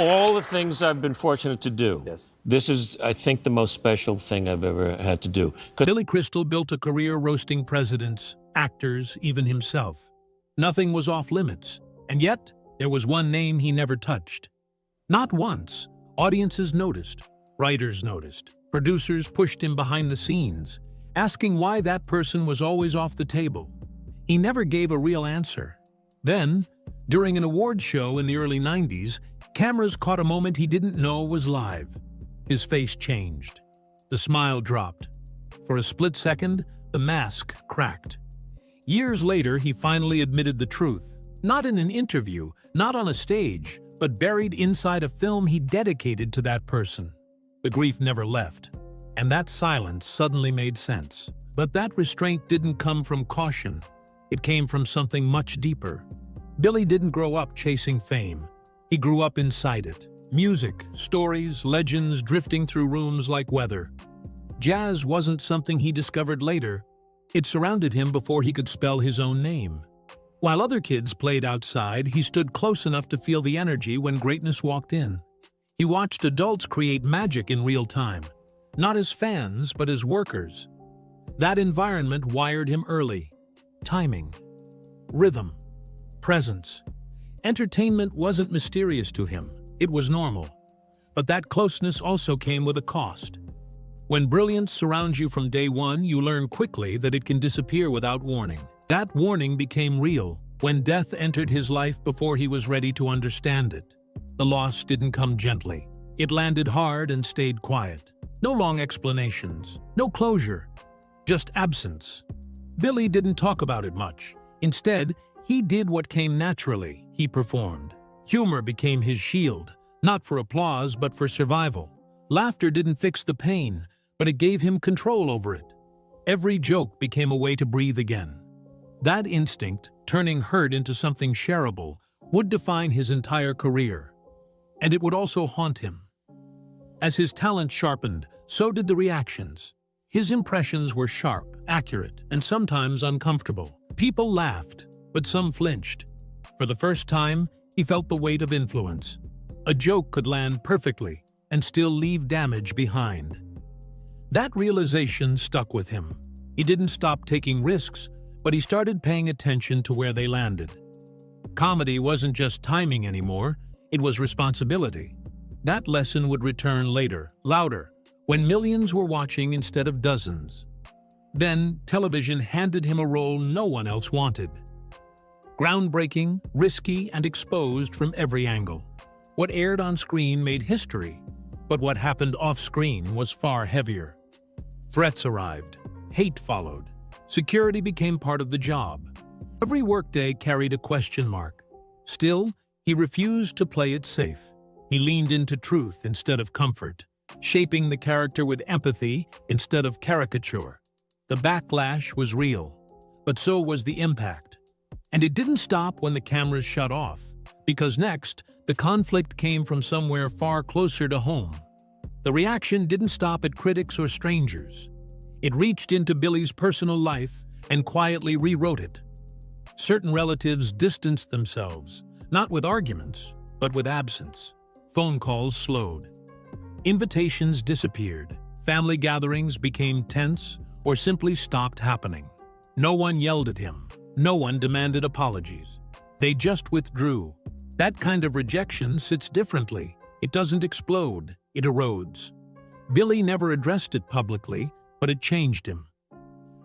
all the things I've been fortunate to do, Yes. this is, I think, the most special thing I've ever had to do. Billy Crystal built a career roasting presidents, actors, even himself. Nothing was off limits, and yet there was one name he never touched. Not once. Audiences noticed, writers noticed, producers pushed him behind the scenes, asking why that person was always off the table. He never gave a real answer. Then, during an award show in the early 90s, cameras caught a moment he didn't know was live. His face changed. The smile dropped. For a split second, the mask cracked. Years later, he finally admitted the truth. Not in an interview, not on a stage, but buried inside a film he dedicated to that person. The grief never left, and that silence suddenly made sense. But that restraint didn't come from caution. It came from something much deeper. Billy didn't grow up chasing fame. He grew up inside it. Music, stories, legends drifting through rooms like weather. Jazz wasn't something he discovered later. It surrounded him before he could spell his own name. While other kids played outside, he stood close enough to feel the energy when greatness walked in. He watched adults create magic in real time, not as fans, but as workers. That environment wired him early. Timing, rhythm, presence. Entertainment wasn't mysterious to him. It was normal. But that closeness also came with a cost. When brilliance surrounds you from day one, you learn quickly that it can disappear without warning. That warning became real when death entered his life before he was ready to understand it. The loss didn't come gently. It landed hard and stayed quiet. No long explanations, no closure, just absence. Billy didn't talk about it much. Instead, he did what came naturally. He performed. Humor became his shield, not for applause but for survival. Laughter didn't fix the pain, but it gave him control over it. Every joke became a way to breathe again. That instinct, turning hurt into something shareable, would define his entire career. And it would also haunt him. As his talent sharpened, so did the reactions. His impressions were sharp, accurate, and sometimes uncomfortable. People laughed, but some flinched. For the first time, he felt the weight of influence. A joke could land perfectly and still leave damage behind. That realization stuck with him. He didn't stop taking risks, but he started paying attention to where they landed. Comedy wasn't just timing anymore, it was responsibility. That lesson would return later, louder, when millions were watching instead of dozens. Then, television handed him a role no one else wanted. Groundbreaking, risky, and exposed from every angle. What aired on screen made history, but what happened off-screen was far heavier. Threats arrived. Hate followed. Security became part of the job. Every workday carried a question mark. Still, he refused to play it safe. He leaned into truth instead of comfort, shaping the character with empathy instead of caricature. The backlash was real, but so was the impact. And it didn't stop when the cameras shut off, because next, the conflict came from somewhere far closer to home. The reaction didn't stop at critics or strangers. It reached into Billy's personal life and quietly rewrote it. Certain relatives distanced themselves, not with arguments, but with absence. Phone calls slowed. Invitations disappeared. Family gatherings became tense or simply stopped happening. No one yelled at him. No one demanded apologies. They just withdrew. That kind of rejection sits differently. It doesn't explode, it erodes. Billy never addressed it publicly, but it changed him.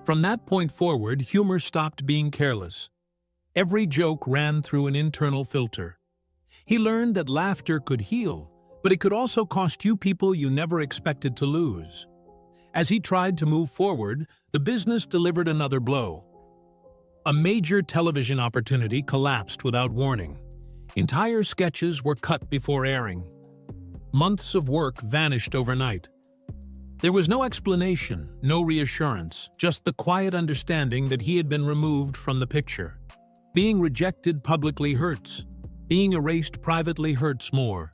From that point forward, humor stopped being careless. Every joke ran through an internal filter. He learned that laughter could heal, but it could also cost you people you never expected to lose. As he tried to move forward, the business delivered another blow. A major television opportunity collapsed without warning. Entire sketches were cut before airing. Months of work vanished overnight. There was no explanation, no reassurance, just the quiet understanding that he had been removed from the picture. Being rejected publicly hurts. Being erased privately hurts more.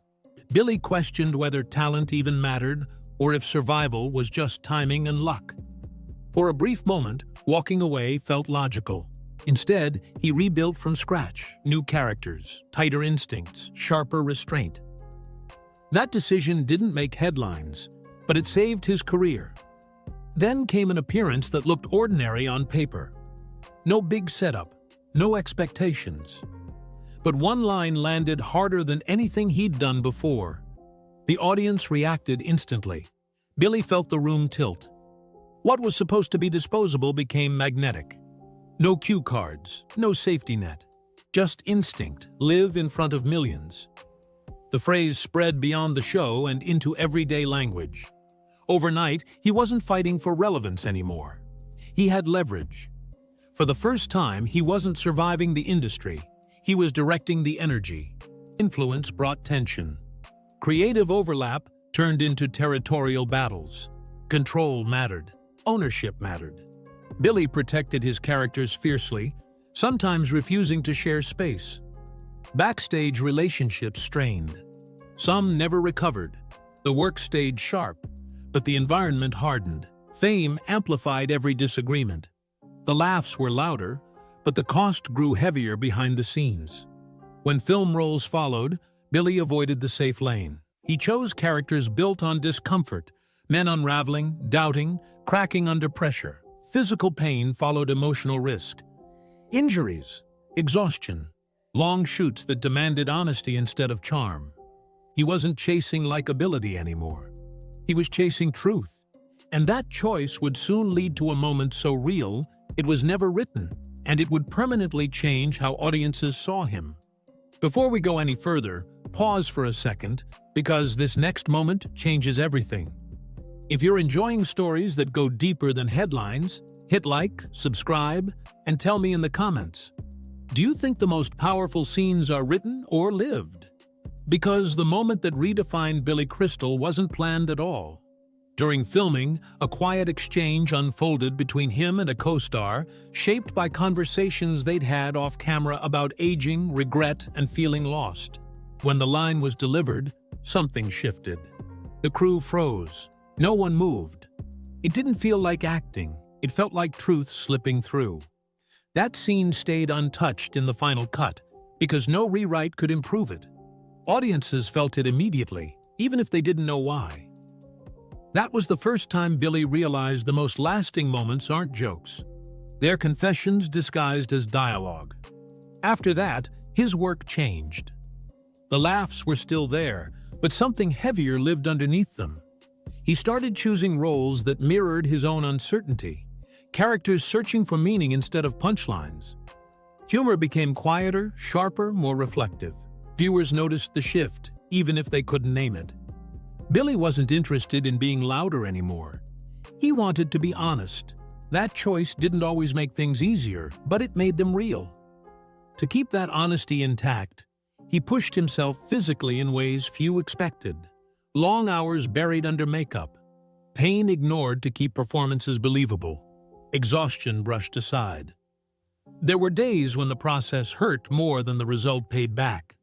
Billy questioned whether talent even mattered, or if survival was just timing and luck. For a brief moment, walking away felt logical. Instead, he rebuilt from scratch, new characters, tighter instincts, sharper restraint. That decision didn't make headlines, but it saved his career. Then came an appearance that looked ordinary on paper. No big setup, no expectations. But one line landed harder than anything he'd done before. The audience reacted instantly. Billy felt the room tilt. What was supposed to be disposable became magnetic. No cue cards, no safety net. Just instinct, live in front of millions. The phrase spread beyond the show and into everyday language. Overnight, he wasn't fighting for relevance anymore. He had leverage. For the first time, he wasn't surviving the industry. He was directing the energy. Influence brought tension. Creative overlap turned into territorial battles. Control mattered. Ownership mattered. Billy protected his characters fiercely, sometimes refusing to share space. Backstage relationships strained. Some never recovered. The work stayed sharp, but the environment hardened. Fame amplified every disagreement. The laughs were louder, but the cost grew heavier behind the scenes. When film roles followed, Billy avoided the safe lane. He chose characters built on discomfort, men unraveling, doubting, cracking under pressure. Physical pain followed emotional risk. Injuries, exhaustion, long shoots that demanded honesty instead of charm. He wasn't chasing likability anymore. He was chasing truth. And that choice would soon lead to a moment so real, it was never written, and it would permanently change how audiences saw him. Before we go any further, pause for a second, because this next moment changes everything. If you're enjoying stories that go deeper than headlines, hit like, subscribe, and tell me in the comments. Do you think the most powerful scenes are written or lived? Because the moment that redefined Billy Crystal wasn't planned at all. During filming, a quiet exchange unfolded between him and a co-star, shaped by conversations they'd had off-camera about aging, regret, and feeling lost. When the line was delivered, something shifted. The crew froze. No one moved. It didn't feel like acting. It felt like truth slipping through. That scene stayed untouched in the final cut, because no rewrite could improve it. Audiences felt it immediately, even if they didn't know why. That was the first time Billy realized the most lasting moments aren't jokes. They're confessions disguised as dialogue. After that, his work changed. The laughs were still there, but something heavier lived underneath them. He started choosing roles that mirrored his own uncertainty, characters searching for meaning instead of punchlines. Humor became quieter, sharper, more reflective. Viewers noticed the shift, even if they couldn't name it. Billy wasn't interested in being louder anymore. He wanted to be honest. That choice didn't always make things easier, but it made them real. To keep that honesty intact, he pushed himself physically in ways few expected. Long hours buried under makeup. Pain ignored to keep performances believable. Exhaustion brushed aside. There were days when the process hurt more than the result paid back.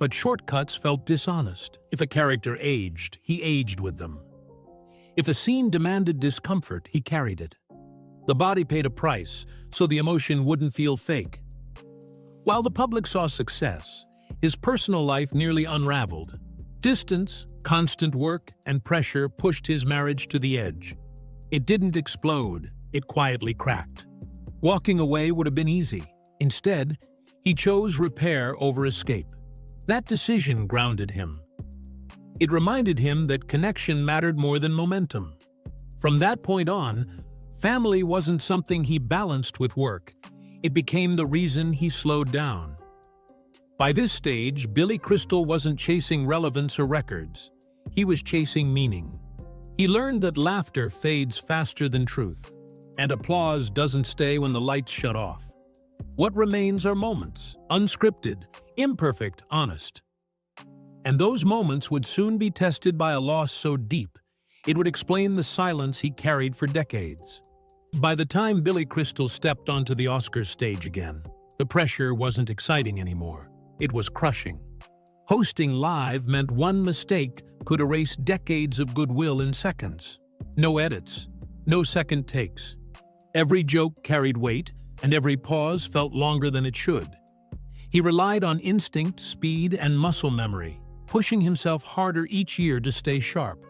But shortcuts felt dishonest. If a character aged, he aged with them. If a scene demanded discomfort, he carried it. The body paid a price, so the emotion wouldn't feel fake. While the public saw success, his personal life nearly unraveled. Distance, constant work, and pressure pushed his marriage to the edge. It didn't explode, it quietly cracked. Walking away would have been easy. Instead, he chose repair over escape. That decision grounded him. It reminded him that connection mattered more than momentum. From that point on, family wasn't something he balanced with work. It became the reason he slowed down. By this stage, Billy Crystal wasn't chasing relevance or records. He was chasing meaning. He learned that laughter fades faster than truth, and applause doesn't stay when the lights shut off. What remains are moments, unscripted, imperfect, honest. And those moments would soon be tested by a loss so deep, it would explain the silence he carried for decades. By the time Billy Crystal stepped onto the Oscars stage again, the pressure wasn't exciting anymore. It was crushing. Hosting live meant one mistake could erase decades of goodwill in seconds. No edits, no second takes. Every joke carried weight, and every pause felt longer than it should. He relied on instinct, speed, and muscle memory. pushing himself harder each year to stay sharp.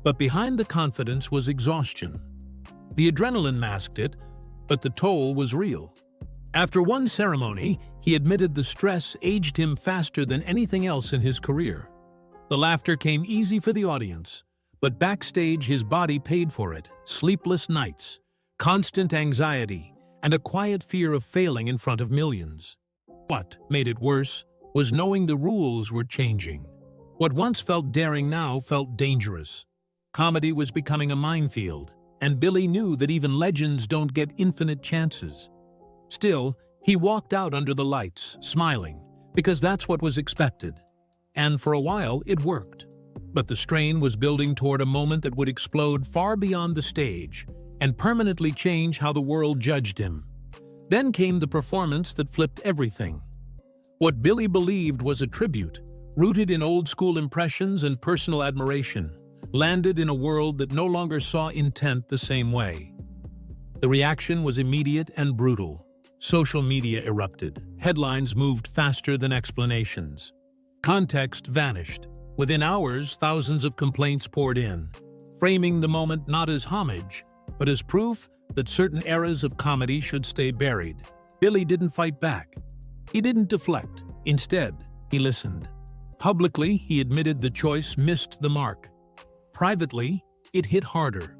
But behind the confidence was exhaustion. The adrenaline masked it, but the toll was real. After one ceremony, he admitted the stress aged him faster than anything else in his career. The laughter came easy for the audience, but backstage his body paid for it: sleepless nights, constant anxiety, and a quiet fear of failing in front of millions. What made it worse was knowing the rules were changing. What once felt daring now felt dangerous. Comedy was becoming a minefield, and Billy knew that even legends don't get infinite chances. Still, he walked out under the lights, smiling, because that's what was expected. And for a while, it worked. But the strain was building toward a moment that would explode far beyond the stage and permanently change how the world judged him. Then came the performance that flipped everything. What Billy believed was a tribute, rooted in old-school impressions and personal admiration, landed in a world that no longer saw intent the same way. The reaction was immediate and brutal. Social media erupted. Headlines moved faster than explanations. Context vanished. Within hours, thousands of complaints poured in, framing the moment not as homage, but as proof that certain eras of comedy should stay buried. Billy didn't fight back. He didn't deflect. Instead, he listened. Publicly, he admitted the choice missed the mark. Privately, it hit harder.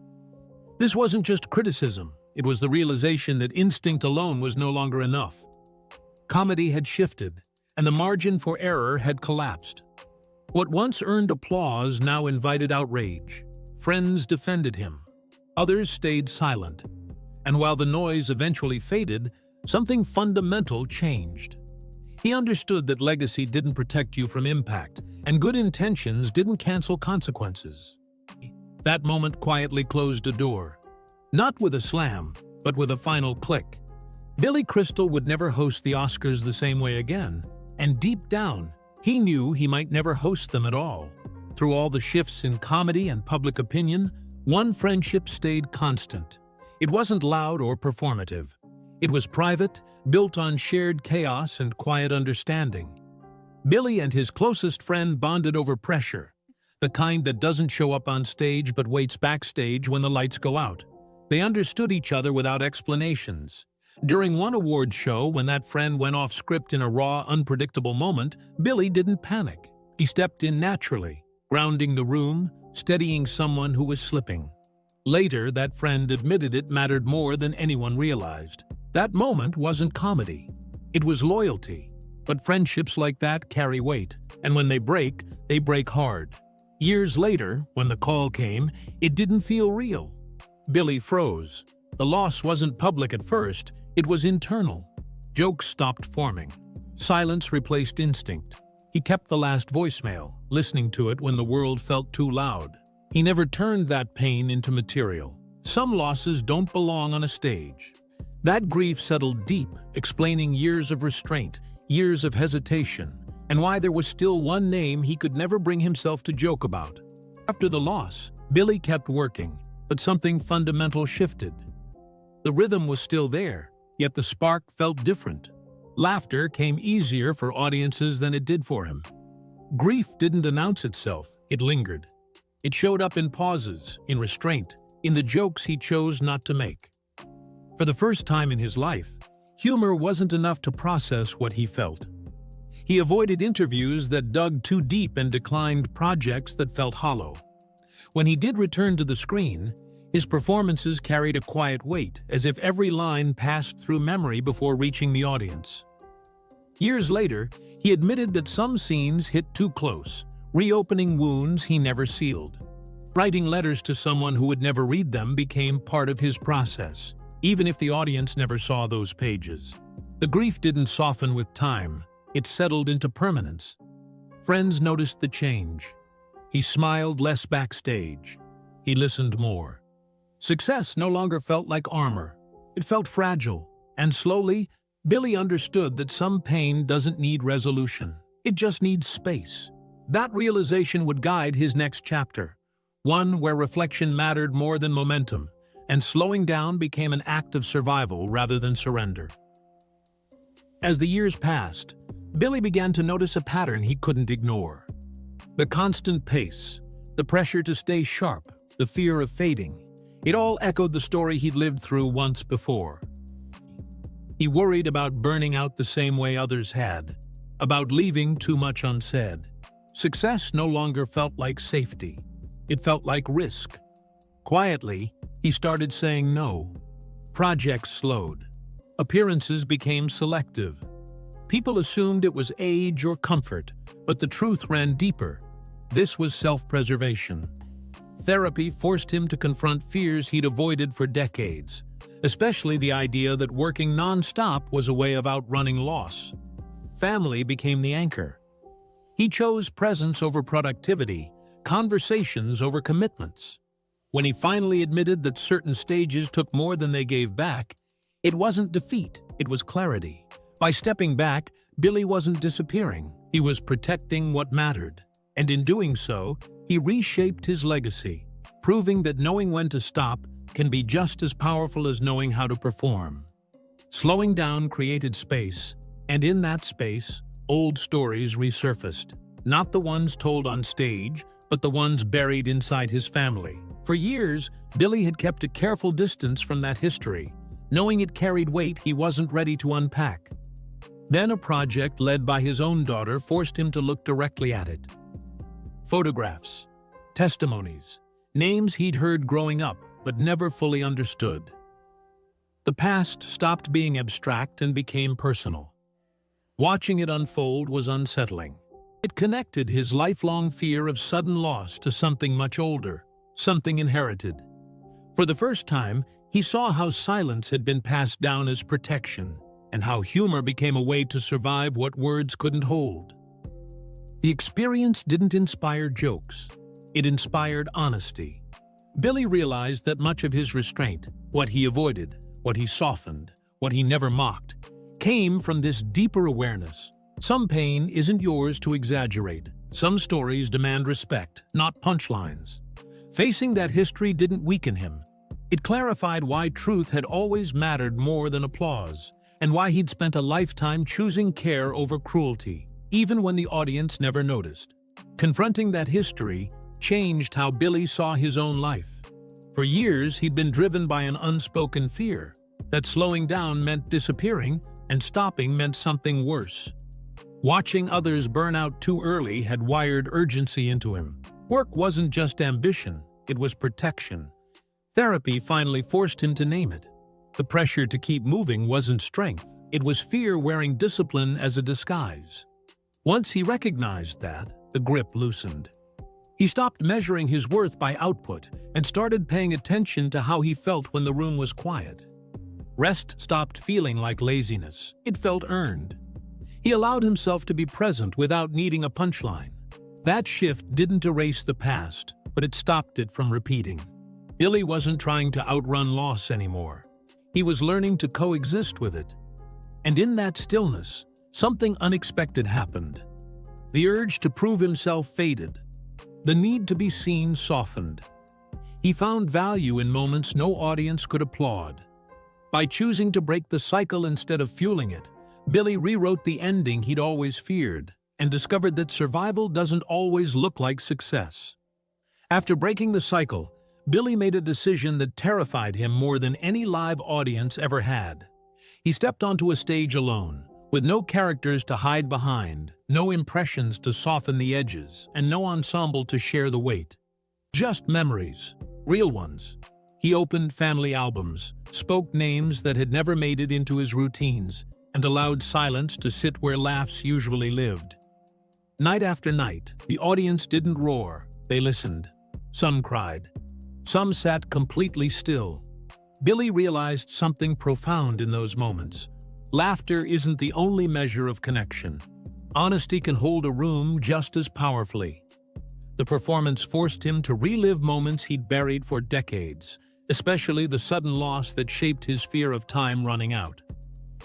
This wasn't just criticism. It was the realization that instinct alone was no longer enough. Comedy had shifted, and the margin for error had collapsed. What once earned applause now invited outrage. Friends defended him. Others stayed silent. And while the noise eventually faded, something fundamental changed. He understood that legacy didn't protect you from impact, and good intentions didn't cancel consequences. That moment quietly closed a door. Not with a slam, but with a final click. Billy Crystal would never host the Oscars the same way again, and deep down, he knew he might never host them at all. Through all the shifts in comedy and public opinion, one friendship stayed constant. It wasn't loud or performative. It was private, built on shared chaos and quiet understanding. Billy and his closest friend bonded over pressure, the kind that doesn't show up on stage but waits backstage when the lights go out. They understood each other without explanations. During one award show, when that friend went off script in a raw, unpredictable moment, Billy didn't panic. He stepped in naturally, grounding the room, steadying someone who was slipping. Later, that friend admitted it mattered more than anyone realized. That moment wasn't comedy. It was loyalty. But friendships like that carry weight, and when they break hard. Years later, when the call came, it didn't feel real. Billy froze. The loss wasn't public at first, it was internal. Jokes stopped forming. Silence replaced instinct. He kept the last voicemail, listening to it when the world felt too loud. He never turned that pain into material. Some losses don't belong on a stage. That grief settled deep, explaining years of restraint, years of hesitation, and why there was still one name he could never bring himself to joke about. After the loss, Billy kept working, but something fundamental shifted. The rhythm was still there, yet the spark felt different. Laughter came easier for audiences than it did for him. Grief didn't announce itself, it lingered. It showed up in pauses, in restraint, in the jokes he chose not to make. For the first time in his life, humor wasn't enough to process what he felt. He avoided interviews that dug too deep and declined projects that felt hollow. When he did return to the screen, his performances carried a quiet weight, as if every line passed through memory before reaching the audience. Years later, he admitted that some scenes hit too close, reopening wounds he never sealed. Writing letters to someone who would never read them became part of his process, even if the audience never saw those pages. The grief didn't soften with time, it settled into permanence. Friends noticed the change. He smiled less backstage. He listened more. Success no longer felt like armor. It felt fragile, and slowly, Billy understood that some pain doesn't need resolution. It just needs space. That realization would guide his next chapter, one where reflection mattered more than momentum, and slowing down became an act of survival rather than surrender. As the years passed, Billy began to notice a pattern he couldn't ignore. The constant pace, the pressure to stay sharp, the fear of fading, it all echoed the story he'd lived through once before. He worried about burning out the same way others had, about leaving too much unsaid. Success no longer felt like safety. It felt like risk. Quietly, he started saying no. Projects slowed. Appearances became selective. People assumed it was age or comfort, but the truth ran deeper. This was self-preservation. Therapy forced him to confront fears he'd avoided for decades, especially the idea that working non-stop was a way of outrunning loss. Family became the anchor. He chose presence over productivity, conversations over commitments. When he finally admitted that certain stages took more than they gave back, it wasn't defeat, it was clarity. By stepping back, Billy wasn't disappearing, he was protecting what mattered. And in doing so, he reshaped his legacy, proving that knowing when to stop can be just as powerful as knowing how to perform. Slowing down created space, and in that space, old stories resurfaced. Not the ones told on stage, but the ones buried inside his family. For years, Billy had kept a careful distance from that history, knowing it carried weight he wasn't ready to unpack. Then a project led by his own daughter forced him to look directly at it. Photographs, testimonies, names he'd heard growing up but never fully understood. The past stopped being abstract and became personal. Watching it unfold was unsettling. It connected his lifelong fear of sudden loss to something much older, something inherited. For the first time, he saw how silence had been passed down as protection, and how humor became a way to survive what words couldn't hold. The experience didn't inspire jokes. It inspired honesty. Billy realized that much of his restraint, what he avoided, what he softened, what he never mocked, came from this deeper awareness. Some pain isn't yours to exaggerate. Some stories demand respect, not punchlines. Facing that history didn't weaken him. It clarified why truth had always mattered more than applause, and why he'd spent a lifetime choosing care over cruelty, even when the audience never noticed. Confronting that history changed how Billy saw his own life. For years, he'd been driven by an unspoken fear that slowing down meant disappearing and stopping meant something worse. Watching others burn out too early had wired urgency into him. Work wasn't just ambition, it was protection. Therapy finally forced him to name it. The pressure to keep moving wasn't strength, it was fear wearing discipline as a disguise. Once he recognized that, the grip loosened. He stopped measuring his worth by output and started paying attention to how he felt when the room was quiet. Rest stopped feeling like laziness, it felt earned. He allowed himself to be present without needing a punchline. That shift didn't erase the past, but it stopped it from repeating. Billy wasn't trying to outrun loss anymore. He was learning to coexist with it. And in that stillness, something unexpected happened. The urge to prove himself faded. The need to be seen softened. He found value in moments no audience could applaud. By choosing to break the cycle instead of fueling it, Billy rewrote the ending he'd always feared and discovered that survival doesn't always look like success. After breaking the cycle, Billy made a decision that terrified him more than any live audience ever had. He stepped onto a stage alone, with no characters to hide behind, no impressions to soften the edges, and no ensemble to share the weight. Just memories, real ones. He opened family albums, spoke names that had never made it into his routines, and allowed silence to sit where laughs usually lived. Night after night, the audience didn't roar, they listened. Some cried. Some sat completely still. Billy realized something profound in those moments. Laughter isn't the only measure of connection. Honesty can hold a room just as powerfully. The performance forced him to relive moments he'd buried for decades, especially the sudden loss that shaped his fear of time running out.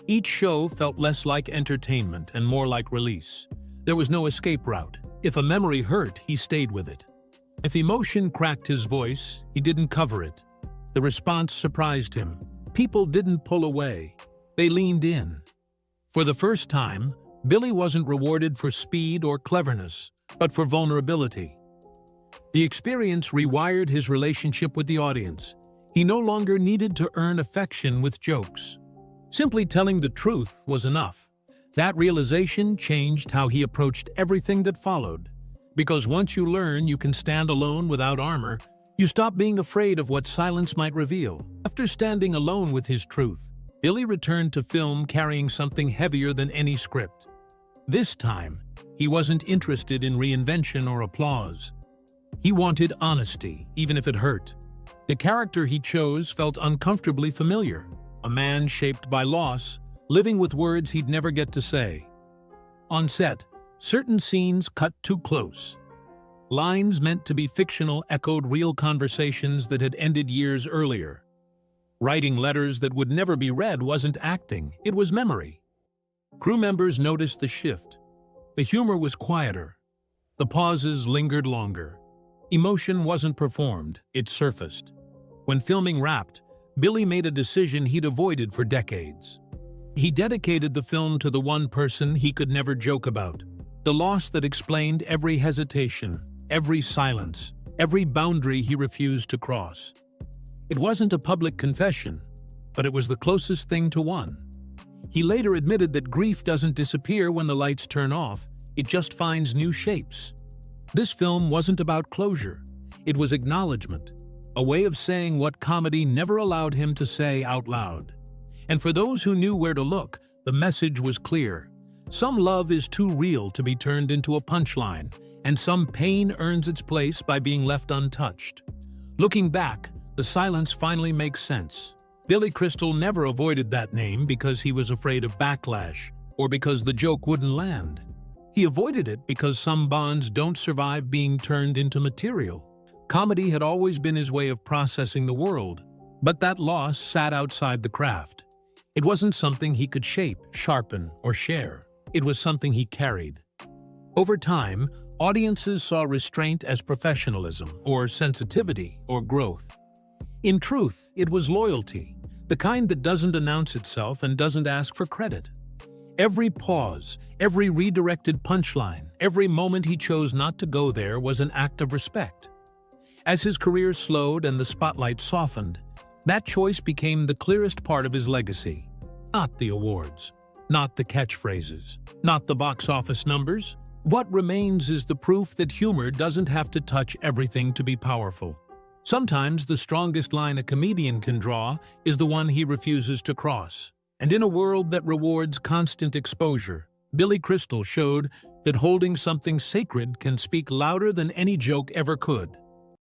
Each show felt less like entertainment and more like release. There was no escape route. If a memory hurt, he stayed with it. If emotion cracked his voice, he didn't cover it. The response surprised him. People didn't pull away. They leaned in. For the first time, Billy wasn't rewarded for speed or cleverness, but for vulnerability. The experience rewired his relationship with the audience. He no longer needed to earn affection with jokes. Simply telling the truth was enough. That realization changed how he approached everything that followed. Because once you learn you can stand alone without armor, you stop being afraid of what silence might reveal. After standing alone with his truth, Billy returned to film carrying something heavier than any script. This time, he wasn't interested in reinvention or applause. He wanted honesty, even if it hurt. The character he chose felt uncomfortably familiar. A man shaped by loss, living with words he'd never get to say. On set, certain scenes cut too close. Lines meant to be fictional echoed real conversations that had ended years earlier. Writing letters that would never be read wasn't acting, it was memory. Crew members noticed the shift. The humor was quieter. The pauses lingered longer. Emotion wasn't performed, it surfaced. When filming wrapped, Billy made a decision he'd avoided for decades. He dedicated the film to the one person he could never joke about, the loss that explained every hesitation, every silence, every boundary he refused to cross. It wasn't a public confession, but it was the closest thing to one. He later admitted that grief doesn't disappear when the lights turn off, it just finds new shapes. This film wasn't about closure, it was acknowledgement, a way of saying what comedy never allowed him to say out loud. And for those who knew where to look, the message was clear. Some love is too real to be turned into a punchline, and some pain earns its place by being left untouched. Looking back, the silence finally makes sense. Billy Crystal never avoided that name because he was afraid of backlash, or because the joke wouldn't land. He avoided it because some bonds don't survive being turned into material. Comedy had always been his way of processing the world, but that loss sat outside the craft. It wasn't something he could shape, sharpen, or share. It was something he carried. Over time, audiences saw restraint as professionalism, or sensitivity, or growth. In truth, it was loyalty, the kind that doesn't announce itself and doesn't ask for credit. Every pause, every redirected punchline, every moment he chose not to go there was an act of respect. As his career slowed and the spotlight softened, that choice became the clearest part of his legacy. Not the awards, not the catchphrases, not the box office numbers. What remains is the proof that humor doesn't have to touch everything to be powerful. Sometimes the strongest line a comedian can draw is the one he refuses to cross. And in a world that rewards constant exposure, Billy Crystal showed that holding something sacred can speak louder than any joke ever could.